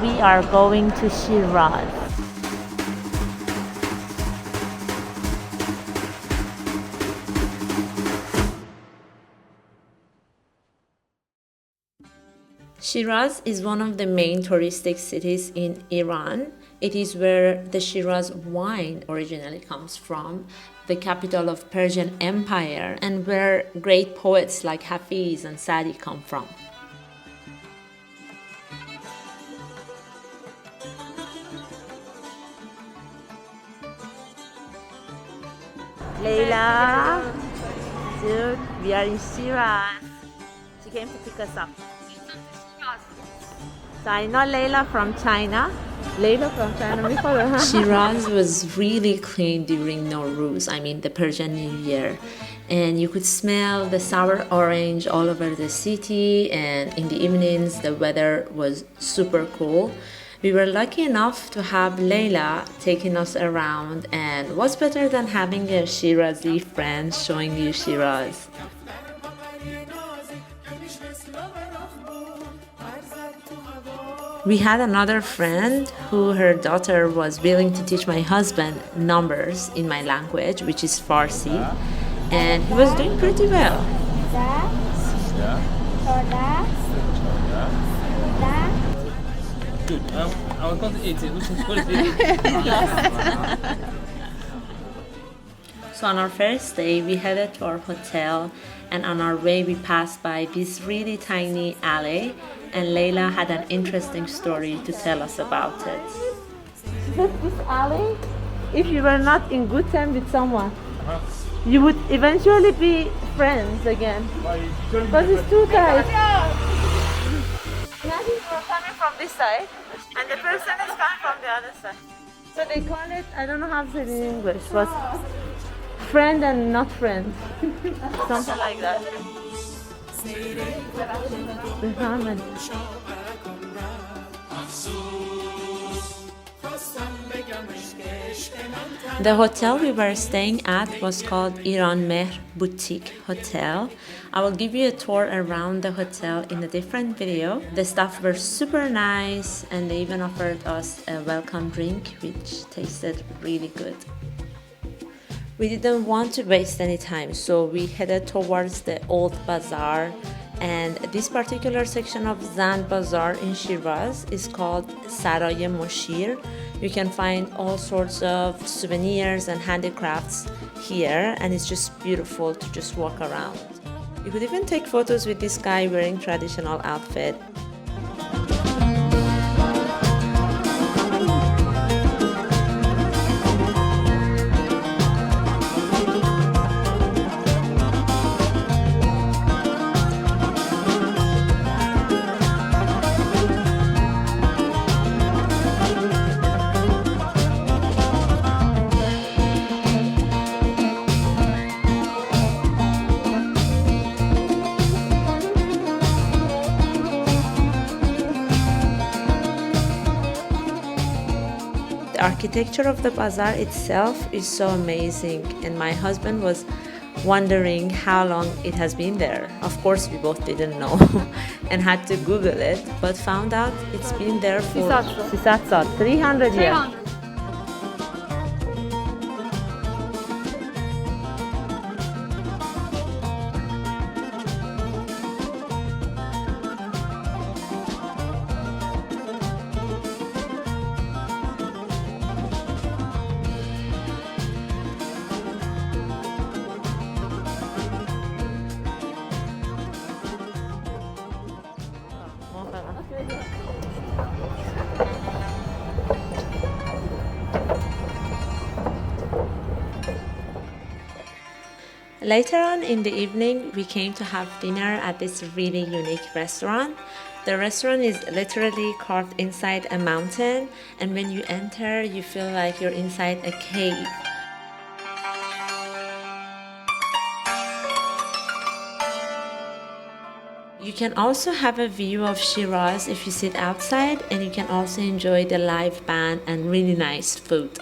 We are going to Shiraz. Shiraz is one of the main touristic cities in Iran. It is where the Shiraz wine originally comes from, the capital of Persian Empire, and where great poets like Hafiz and Sadi come from. Layla, dude, we are in Shiraz. She came to pick us up. So I know Layla from China. Layla from China, we follow her. Shiraz was really clean during Nowruz, I mean the Persian New Year. And you could smell the sour orange all over the city, and in the evenings the weather was super cool. We were lucky enough to have Layla taking us around, and what's better than having a Shirazi friend showing you Shiraz? We had another friend who her daughter was willing to teach my husband numbers in my language, which is Farsi, and he was doing pretty well. Good. I was going to eat it. Which is good. So on our first day, we headed to our hotel, and on our way we passed by this really tiny alley, and Layla had an interesting story to tell us about it. This alley, if you were not in good time with someone, you would eventually be friends again. Because it's too tight. Imagine you're coming from this side, and the person is coming from the other side. So they call it, I don't know how to say it in English, but friend and not friend. Something like that. The hotel we were staying at was called Iran Mehr Boutique Hotel. I will give you a tour around the hotel in a different video. The staff were super nice, and they even offered us a welcome drink, which tasted really good. We didn't want to waste any time, so we headed towards the old bazaar, and this particular section of Zand Bazaar in Shiraz is called Saray Moshir. You can find all sorts of souvenirs and handicrafts here, and it's just beautiful to just walk around. You could even take photos with this guy wearing traditional outfit. The architecture of the bazaar itself is so amazing, and my husband was wondering how long it has been there. Of course, we both didn't know and had to Google it, but found out it's been there for 300 years. Later on in the evening, we came to have dinner at this really unique restaurant. The restaurant is literally carved inside a mountain, and when you enter, you feel like you're inside a cave. You can also have a view of Shiraz if you sit outside, and you can also enjoy the live band and really nice food.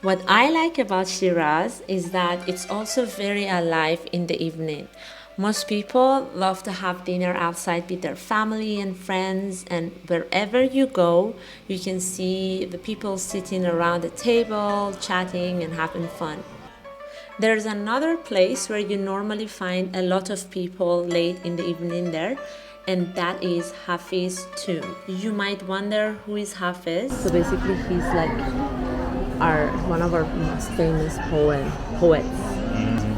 What I like about Shiraz is that it's also very alive in the evening. Most people love to have dinner outside with their family and friends, and wherever you go, you can see the people sitting around the table, chatting and having fun. There's another place where you normally find a lot of people late in the evening there, and that is Hafiz's tomb. You might wonder who is Hafiz. So basically he's like one of our most famous poets.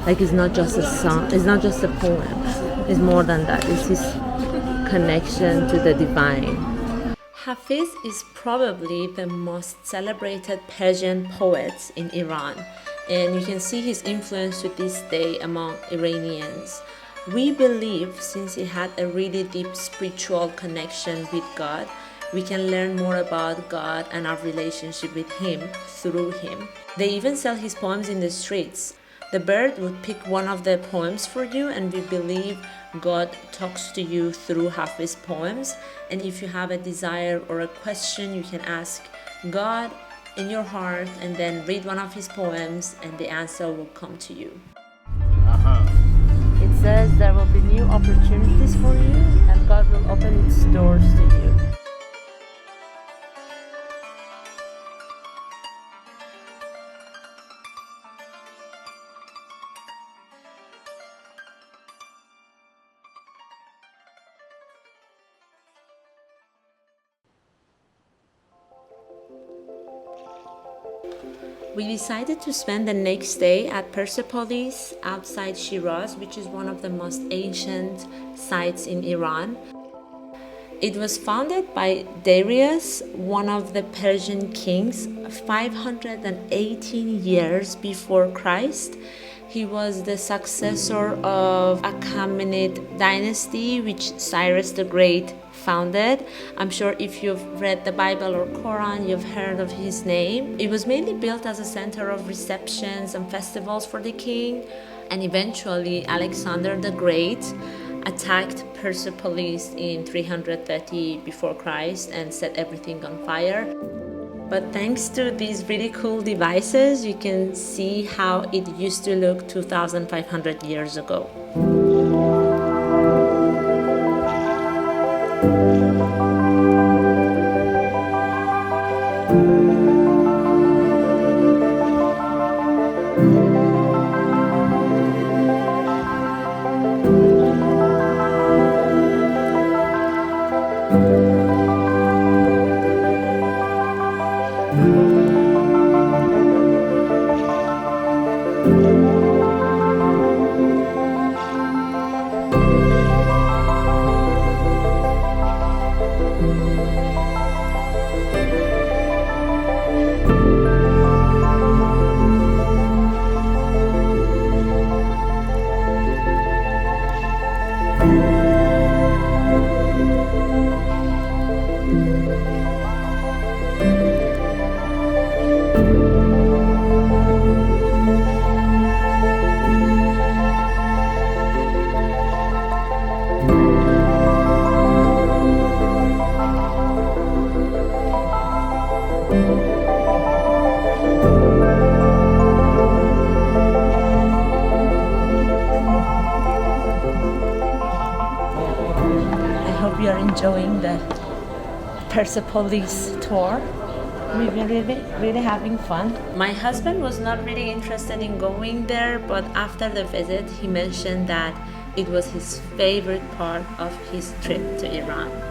Like it's not just a song, it's not just a poem, it's more than that. It's his connection to the divine. Hafiz is probably the most celebrated Persian poet in Iran, and you can see his influence to this day among Iranians. We believe since he had a really deep spiritual connection with God, we can learn more about God and our relationship with Him through him. They even sell his poems in the streets. The bird would pick one of the poems for you, and we believe God talks to you through Hafiz's poems. And if you have a desire or a question, you can ask God in your heart and then read one of his poems, and the answer will come to you. It says there will be new opportunities for you, and God will open its doors to you. We decided to spend the next day at Persepolis outside Shiraz, which is one of the most ancient sites in Iran. It was founded by Darius, one of the Persian kings, 518 years before Christ. He was the successor of Achaemenid dynasty, which Cyrus the Great founded. I'm sure if you've read the Bible or Quran, you've heard of his name. It was mainly built as a center of receptions and festivals for the king, and eventually Alexander the Great attacked Persepolis in 330 before Christ and set everything on fire. But thanks to these really cool devices, you can see how it used to look 2,500 years ago. Hope you are enjoying the Persepolis tour. We've been really having fun. My husband was not really interested in going there, but after the visit, he mentioned that it was his favorite part of his trip to Iran.